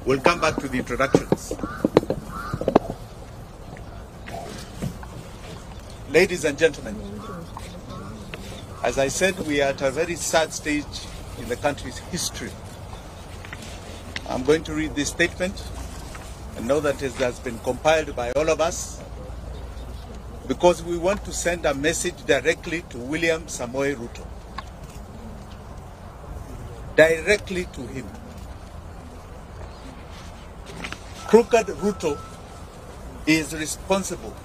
We'll come back to the introductions. Ladies and gentlemen, as I said, we are at a very sad stage in the country's history. I'm going to read this statement and know that it has been compiled by all of us because we want to send a message directly to William Samoei Ruto. Directly to him. Crooked Ruto is responsible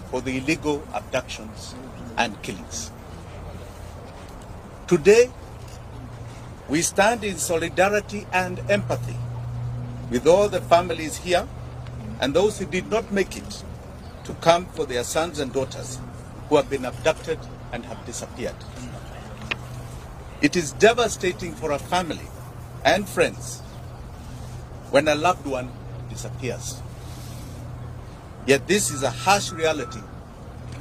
for the illegal abductions and killings. Today, we stand in solidarity and empathy with all the families here and those who did not make it to come for their sons and daughters who have been abducted and have disappeared. It is devastating for a family and friends when a loved one disappears. Yet this is a harsh reality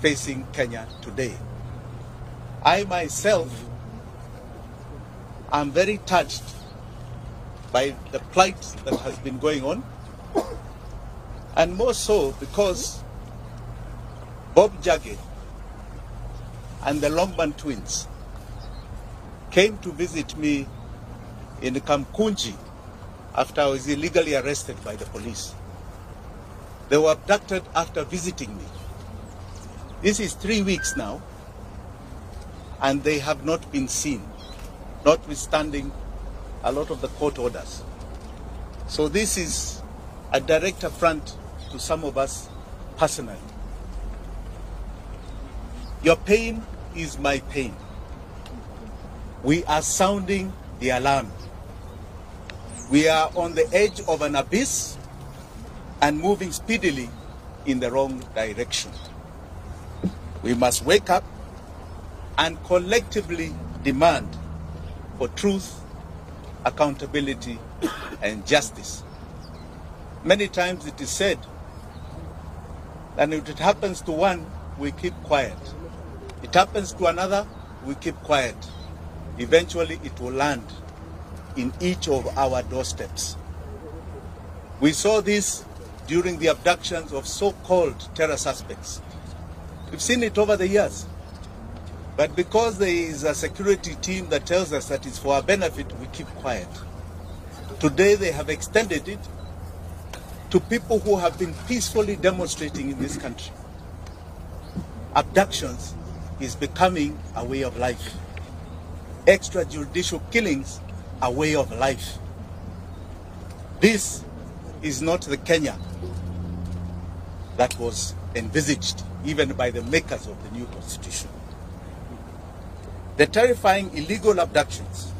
facing Kenya today. I myself am very touched by the plight that has been going on, and more so because Gov't and the Longman twins came to visit me in Kamkunji after I was illegally arrested by the police. They were abducted after visiting me. This is 3 weeks now, and they have not been seen, notwithstanding a lot of the court orders. So this is a direct affront to some of us personally. Your pain is my pain. We are sounding the alarm. We are on the edge of an abyss and moving speedily in the wrong direction. We must wake up and collectively demand for truth, accountability, and justice. Many times it is said that if it happens to one, we keep quiet. It happens to another, we keep quiet. Eventually it will land in each of our doorsteps. We saw this during the abductions of so-called terror suspects. We've seen it over the years. But because there is a security team that tells us that it's for our benefit, we keep quiet. Today they have extended it to people who have been peacefully demonstrating in this country. Abductions is becoming a way of life. Extrajudicial killings a way of life. This is not the Kenya that was envisaged even by the makers of the new constitution. The terrifying illegal abductions,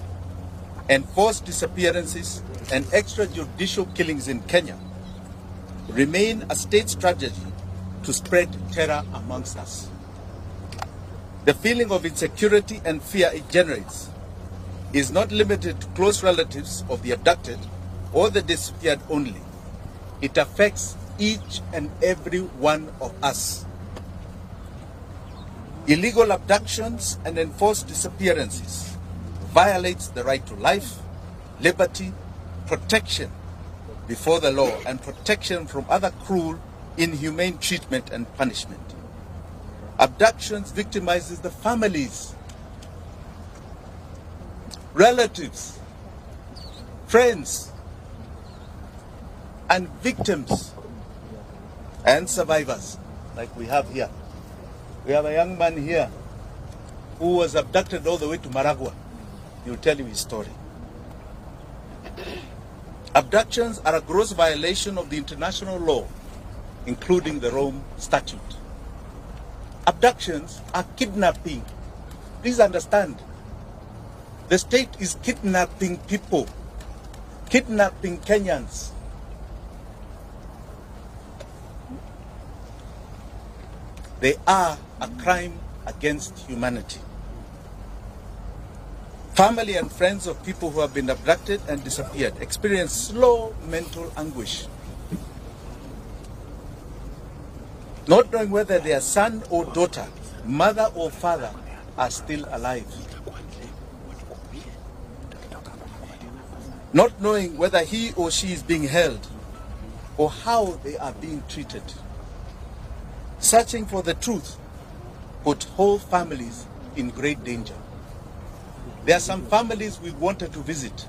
enforced disappearances, and extrajudicial killings in Kenya remain a state strategy to spread terror amongst us. The feeling of insecurity and fear it generates is not limited to close relatives of the abducted or the disappeared only. It affects each and every one of us. Illegal abductions and enforced disappearances violates the right to life, liberty, protection before the law, and protection from other cruel, inhumane treatment and punishment. Abductions victimizes the families, relatives, friends, and victims and survivors like we have here. We have a young man here who was abducted all the way to Maragua. He'll tell you his story. Abductions are a gross violation of the international law, including the Rome Statute. Abductions are kidnapping. Please understand. The state is kidnapping people, kidnapping Kenyans. They are a crime against humanity. Family and friends of people who have been abducted and disappeared experience slow mental anguish, not knowing whether their son or daughter, mother or father are still alive. not knowing whether he or she is being held or how they are being treated. Searching for the truth put whole families in great danger. There are some families we wanted to visit.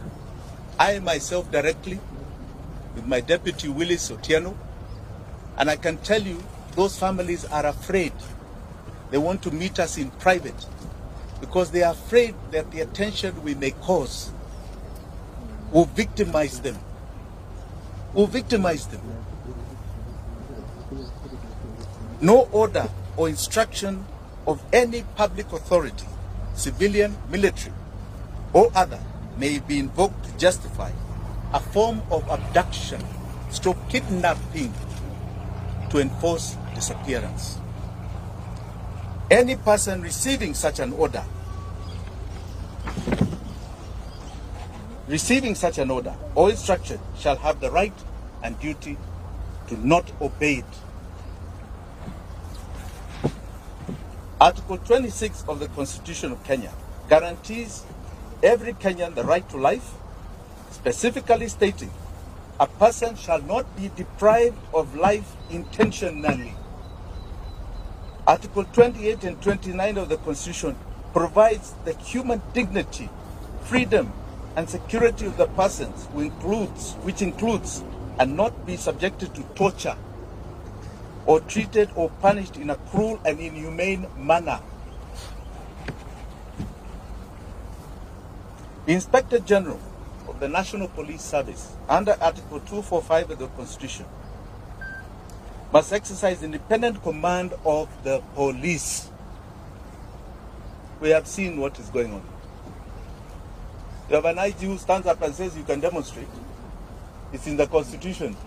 I myself directly, with my deputy Willis Otieno, and I can tell you those families are afraid. They want to meet us in private because they are afraid that the attention we may cause will victimize them. No order or instruction of any public authority, civilian, military, or other, may be invoked to justify a form of abduction, stroke kidnapping, to enforce disappearance. Any person receiving such an order, or instruction shall have the right and duty to not obey it. Article 26 of the Constitution of Kenya guarantees every Kenyan the right to life, specifically stating a person shall not be deprived of life intentionally. Article 28 and 29 of the Constitution provides the human dignity, freedom, and security of the persons, which includes and not be subjected to torture or treated or punished in a cruel and inhumane manner. The Inspector General of the National Police Service, under Article 245 of the Constitution, must exercise independent command of the police. We have seen what is going on. You have an IG who stands up and says you can demonstrate. It's in the Constitution.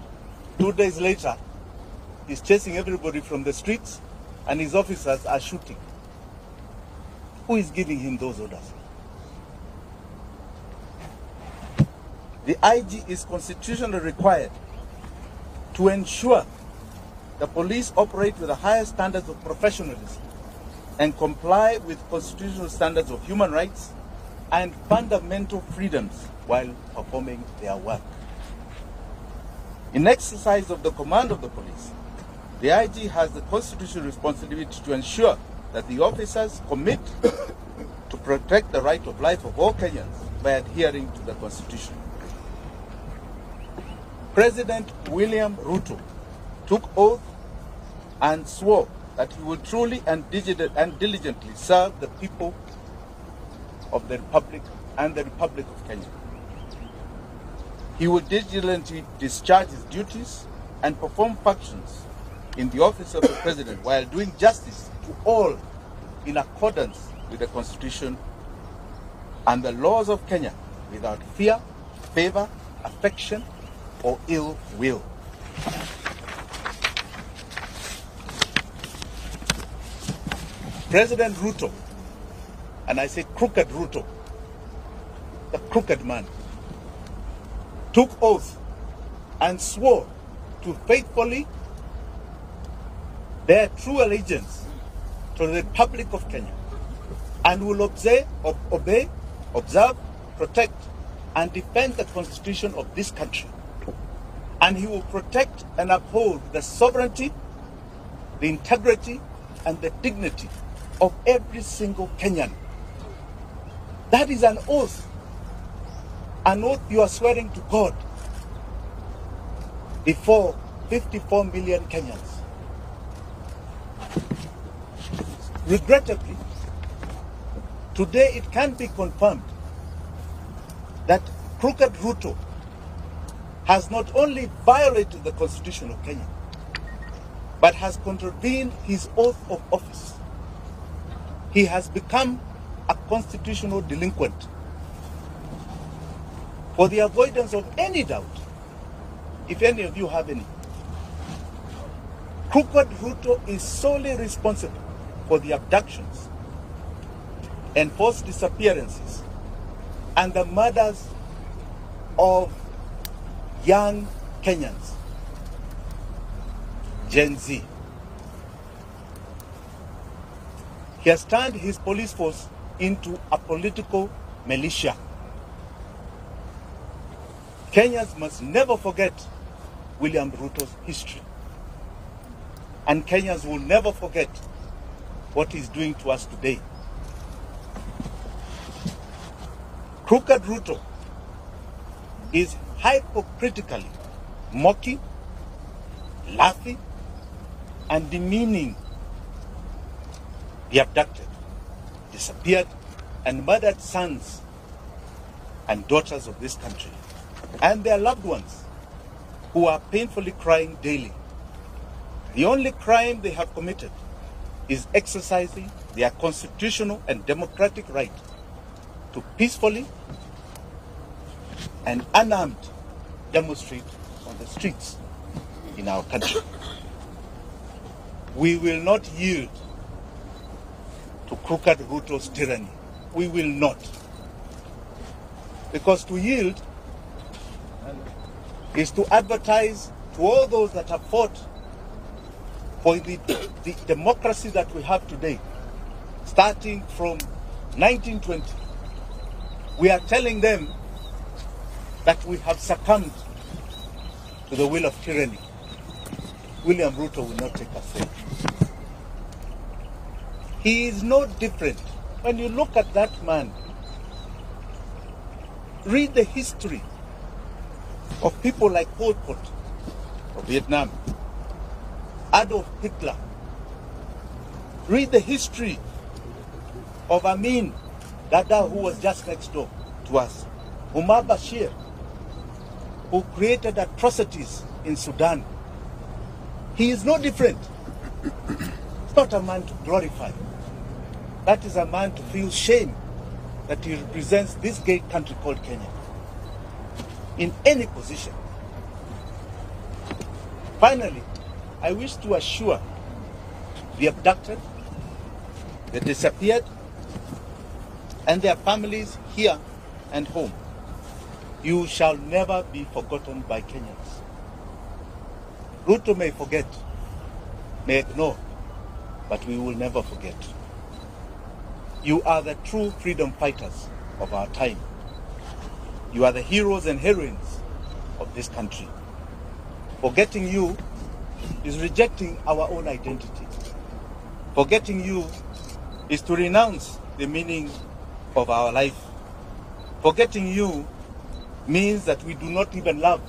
2 days later, he's chasing everybody from the streets and his officers are shooting. Who is giving him those orders? The IG is constitutionally required to ensure the police operate with the highest standards of professionalism and comply with constitutional standards of human rights and fundamental freedoms while performing their work. In exercise of the command of the police, the IG has the constitutional responsibility to ensure that the officers commit to protect the right of life of all Kenyans by adhering to the Constitution. President William Ruto took oath and swore that he would truly and diligently serve the people of the Republic and the Republic of Kenya. He would diligently discharge his duties and perform functions in the office of the President while doing justice to all in accordance with the Constitution and the laws of Kenya without fear, favor, affection, or ill will. President Ruto, and I say crooked Ruto, the crooked man, took oath and swore to faithfully bear true allegiance to the Republic of Kenya and will obey, observe, protect, and defend the Constitution of this country. And he will protect and uphold the sovereignty, the integrity, and the dignity of every single Kenyan. That is an oath you are swearing to God before 54 million Kenyans. Regrettably, today it can be confirmed that crooked Ruto has not only violated the Constitution of Kenya, but has contravened his oath of office. He has become a constitutional delinquent. For the avoidance of any doubt, if any of you have any, crooked Ruto is solely responsible for the abductions, enforced disappearances, and the murders of young Kenyans, Gen Z. He has turned his police force into a political militia. Kenyans must never forget William Ruto's history. And Kenyans will never forget what he's doing to us today. Crooked Ruto is hypocritically mocking, laughing, and demeaning the abducted, disappeared, and murdered sons and daughters of this country, and their loved ones who are painfully crying daily. The only crime they have committed is exercising their constitutional and democratic right to peacefully and unarmed demonstrate on the streets in our country. We will not yield to Crooked Ruto's tyranny. We will not. Because to yield is to advertise to all those that have fought for the democracy that we have today, starting from 1920. We are telling them that we have succumbed to the will of tyranny. William Ruto will not take us there. He is no different. When you look at that man, read the history of people like Pol Pot of Vietnam, Adolf Hitler. Read the history of Amin Dada, who was just next door to us, Umar Bashir, who created atrocities in Sudan. He is no different. It's not a man to glorify. That is a man to feel shame that he represents this great country called Kenya in any position. Finally, I wish to assure the abducted, the disappeared, and their families here and home, you shall never be forgotten by Kenyans. Ruto may forget, may ignore, but we will never forget. You are the true freedom fighters of our time. You are the heroes and heroines of this country. Forgetting you is rejecting our own identity. Forgetting you is to renounce the meaning of our life. Forgetting you means that we do not even love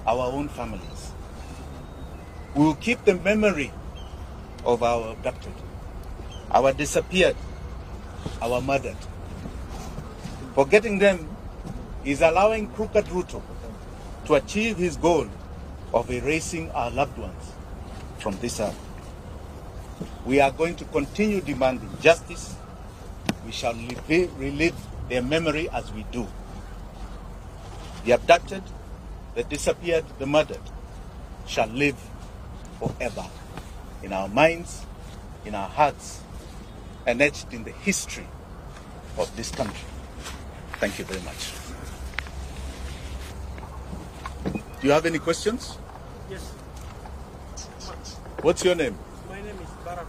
our own families. We will keep the memory of our abducted, our disappeared, our murdered. Forgetting them is allowing Crooked Ruto to achieve his goal of erasing our loved ones from this earth. We are going to continue demanding justice. We shall relive their memory as we do. The abducted, the disappeared, the murdered shall live forever in our minds, in our hearts, and etched in the history of this country. Thank you very much. Do you have any questions? Yes. What's your name? My name is Gov't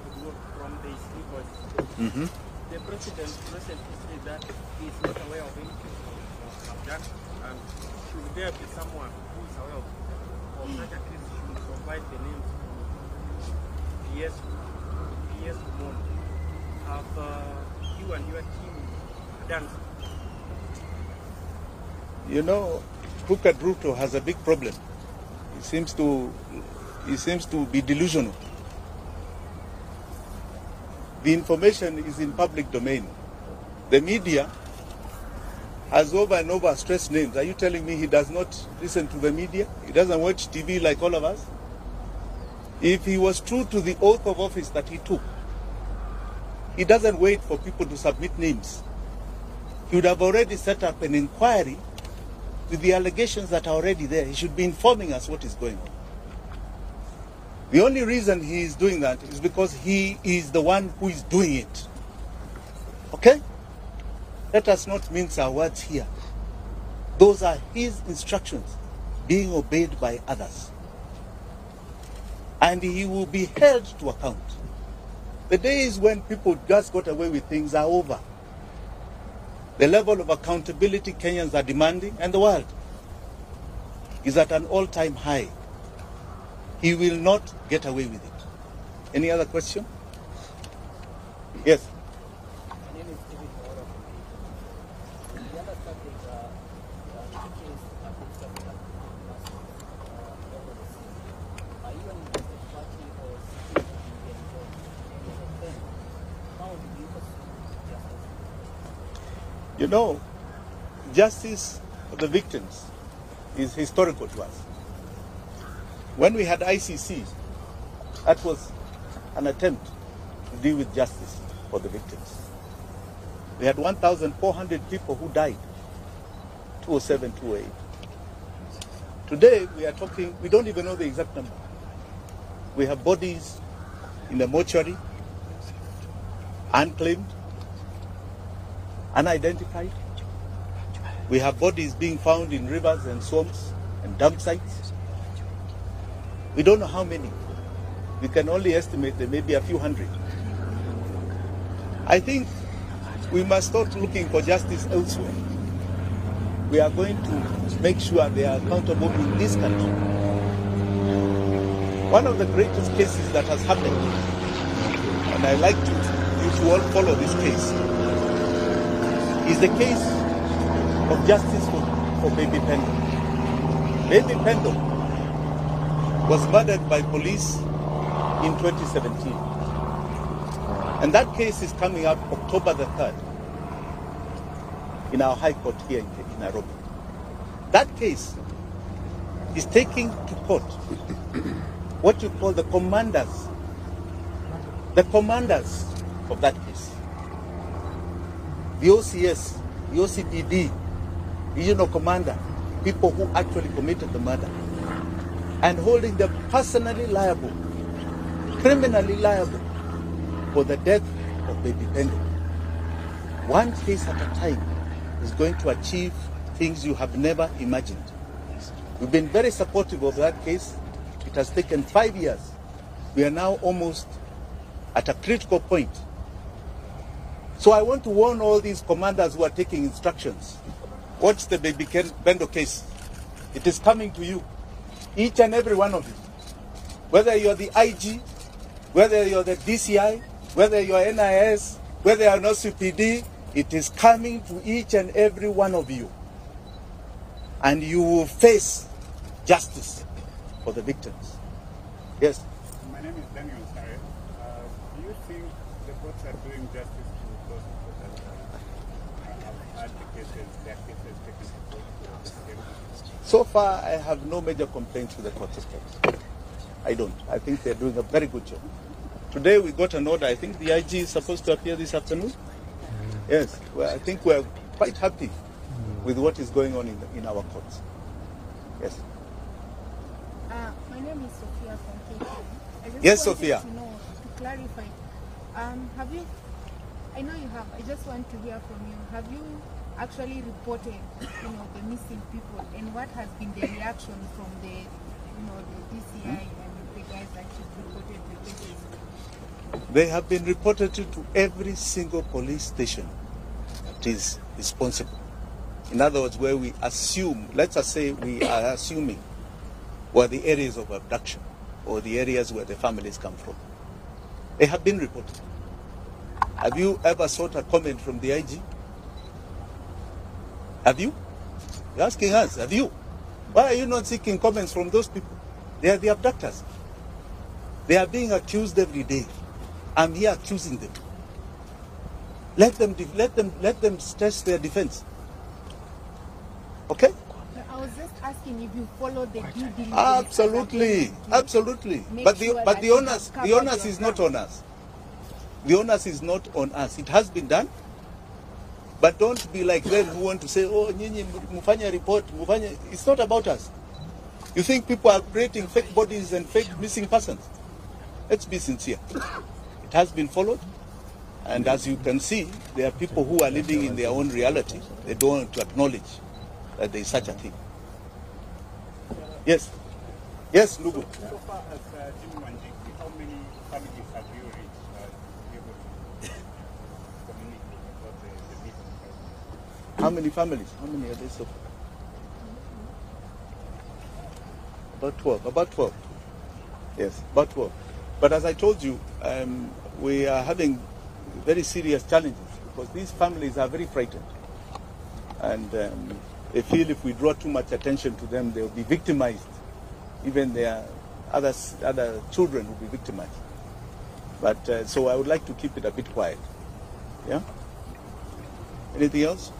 from the Sleepers. The president recently said that he is not aware of any case of that, and should there be someone who is aware of such a case, should provide the names of PS Mon. Have you and your team done? You know, Crooked Ruto has a big problem. He seems to be delusional. The information is in public domain. The media has over and over stressed names. Are you telling me he does not listen to the media? He doesn't watch TV like all of us? If he was true to the oath of office that he took, he doesn't wait for people to submit names. He would have already set up an inquiry with the allegations that are already there. He should be informing us what is going on. The only reason he is doing that is because he is the one who is doing it. Okay? Let us not mince our words here. Those are his instructions being obeyed by others. And he will be held to account. The days when people just got away with things are over. The level of accountability Kenyans are demanding, and the world, is at an all-time high. He will not get away with it. Any other question? Yes. My name is David Maura from Kenya. The other subject, two cases have been started up last over the season. Are you an interested party or seeking to be involved in any of them? How do you pursue justice? You know, justice for the victims is historical to us. When we had ICC, that was an attempt to deal with justice for the victims. We had 1,400 people who died, 2007, 2008. Today, we are talking, we don't even know the exact number. We have bodies in the mortuary, unclaimed, unidentified. We have bodies being found in rivers and swamps and dump sites. We don't know how many. We can only estimate there may be a few hundred. I think we must start looking for justice elsewhere. We are going to make sure they are accountable in this country. One of the greatest cases that has happened, and I like you to all follow this case, is the case of justice for Baby Pendo. Baby Pendo was murdered by police in 2017. And that case is coming up October the 3rd in our High Court here in Nairobi. That case is taking to court what you call the commanders of that case. The OCS, the OCPD, regional commander, people who actually committed the murder, and holding them personally liable, criminally liable for the death of Baby Pendo. One case at a time is going to achieve things you have never imagined. We've been very supportive of that case. It has taken 5 years. We are now almost at a critical point. So I want to warn all these commanders who are taking instructions. Watch the Baby Pendo case. It is coming to you. Each and every one of you. Whether you're the IG, whether you're the DCI, whether you're NIS, whether you're an OCPD, it is coming to each and every one of you. And you will face justice for the victims. Yes? My name is Daniel Sare. Do you think the courts are doing justice to those people that have advocated their cases taken to court for the same? So far, I have no major complaints with the court systems. I don't. I think they're doing a very good job. Today we got an order. I think the IG is supposed to appear this afternoon. Yes. Well, I think we're quite happy with what is going on in our courts. Yes. My name is Sophia from KK. Yes, Sophia. To know, to clarify, have you? I know you have. I just want to hear from you. Have you actually reported, the missing people, and what has been the reaction from the, the DCI and the guys that you reported the cases? They have been reported to every single police station that is responsible. In other words, where we assume, let's just say we are assuming, were the areas of abduction or the areas where the families come from. They have been reported. Have you ever sought a comment from the IG? Have you? You're asking us, have you? Why are you not seeking comments from those people? They are the abductors. They are being accused every day. I'm here accusing them. Let them stress their defense. Okay? I was just asking if you follow the due diligence. Absolutely, absolutely. But the onus is not on us. The onus is not on us. It has been done. But don't be like them who want to say, oh, nyinyi mufanya report, mufanya. It's not about us. You think people are creating fake bodies and fake missing persons? Let's be sincere. It has been followed. And as you can see, there are people who are living in their own reality. They don't want to acknowledge that there is such a thing. Yes. Yes, Lugu. So far as Jimi Wanjigi, how many families have you reached to be able to communicate about the missing person? How many families? How many are there so far? About 12. About 12. Yes, about 12. But as I told you, we are having very serious challenges because these families are very frightened. And they feel if we draw too much attention to them, they will be victimized. Even their other children will be victimized. But so I would like to keep it a bit quiet. Yeah? Anything else?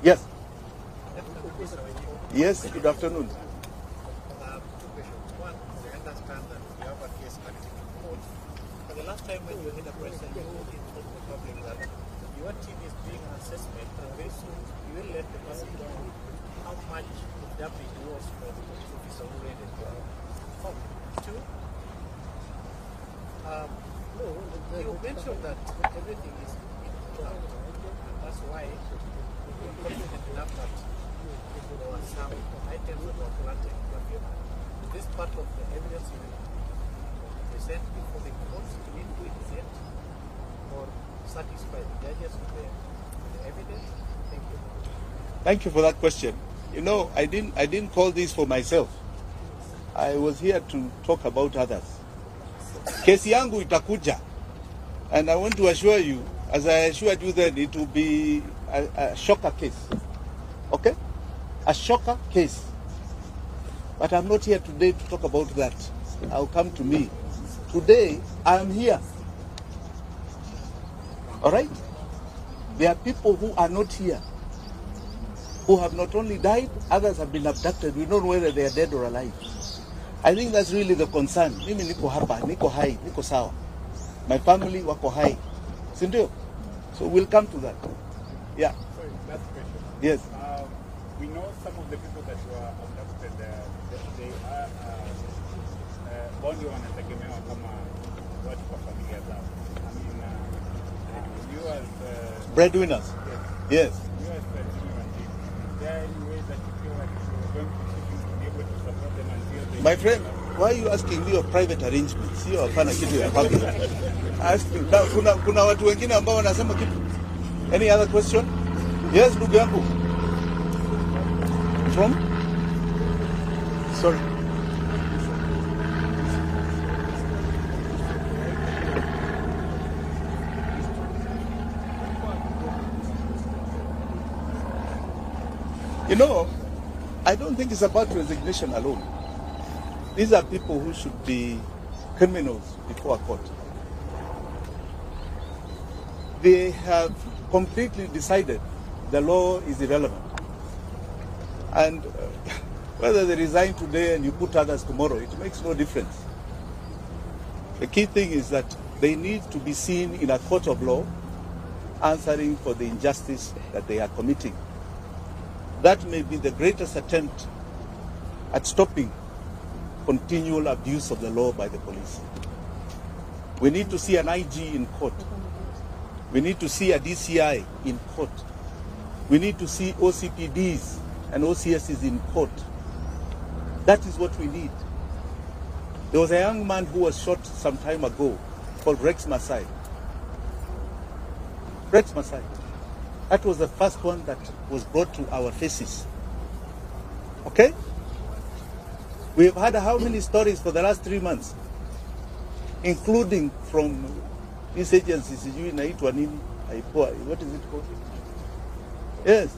Yes. Yes, good afternoon. Two questions. One, I understand that you have a case active in court. But the last time when you had a president, you told the public that your team is doing an assessment and very soon you will let the person know how much the damage was for the police officer who raided your home. Two, you mentioned that everything is in cloud, and that's why you're confident enough that there were some items that were planted. But this part of the evidence you will present before the courts to be present or satisfy the judges with the evidence? Thank you. Thank you for that question. You know, I didn't call this for myself. I was here to talk about others. Kesi yangu itakuja. And I want to assure you, as I assured you then, it will be a shocker case. Okay? A shocker case. But I'm not here today to talk about that. I'll come to me. Today, I am here. All right? There are people who are not here, who have not only died, others have been abducted. We don't know whether they are dead or alive. I think that's really the concern. Mimi niko hapa, niko hai, niko sawa. My family wako hai. Sindio? So we'll come to that. Yeah. Sorry, last question. Yes. We know some of the people that were abducted, they are bonding wanategemewa kama watu kwa familia zao. I mean, you as Breadwinners. yes. Yes. You as Jimi Wanjigi, is there any way that you feel like you're going to be able to support them until they... My friend, why are you asking me of private arrangements? Sio hapana kitu ya public. Kuna watu wengine ambao wanasema kitu. Any other question? Yes, ndugu yangu. From? Sorry. You know, I don't think it's about resignation alone. These are people who should be criminals before a court. They have completely decided the law is irrelevant. And whether they resign today and you put others tomorrow, it makes no difference. The key thing is that they need to be seen in a court of law answering for the injustice that they are committing. That may be the greatest attempt at stopping continual abuse of the law by the police. We need to see an IG in court. We need to see a DCI in court. We need to see OCPDs and OCSs in court. That is what we need. There was a young man who was shot some time ago called Rex Masai. Rex Masai. That was the first one that was brought to our faces. Okay? We have had how many stories for the last 3 months? Including from these agencies, what is it called? Yes.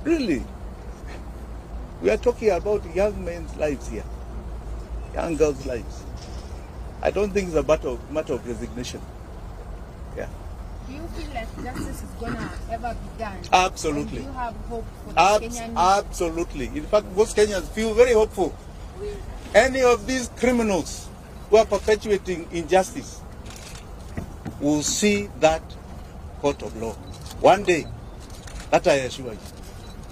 Really. We are talking about young men's lives here. Young girls' lives. I don't think it's a matter of resignation. Yeah. Do you feel like justice is gonna ever be done? Absolutely. And do you have hope for the Kenyan? Absolutely. In fact, most Kenyans feel very hopeful. Any of these criminals who are perpetuating injustice will see that court of law. One day, that I assure you,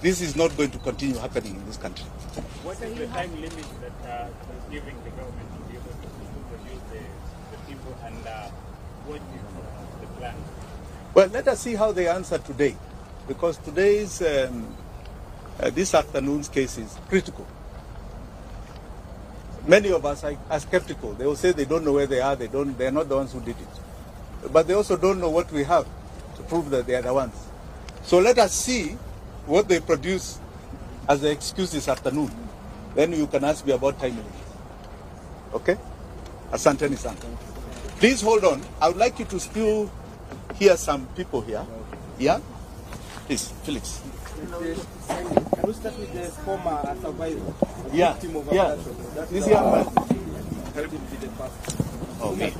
this is not going to continue happening in this country. What is the time limit that is giving the government to be able to produce the people, and what is the plan? Well, let us see how they answer today, because today's, this afternoon's case is critical. Many of us are skeptical. They will say they don't know where they are, they are not the ones who did it. But they also don't know what we have to prove that they are the ones. So let us see what they produce as the excuse this afternoon. then you can ask me about time limit. Okay? Asanteni sana. Please hold on. I would like you to still hear some people here. Yeah? Please, Felix. Can we start with the former survivor? Yeah, yeah. This young man. Okay.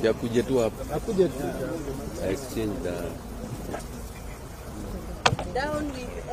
Yakuje tu hapa. Exchange the down with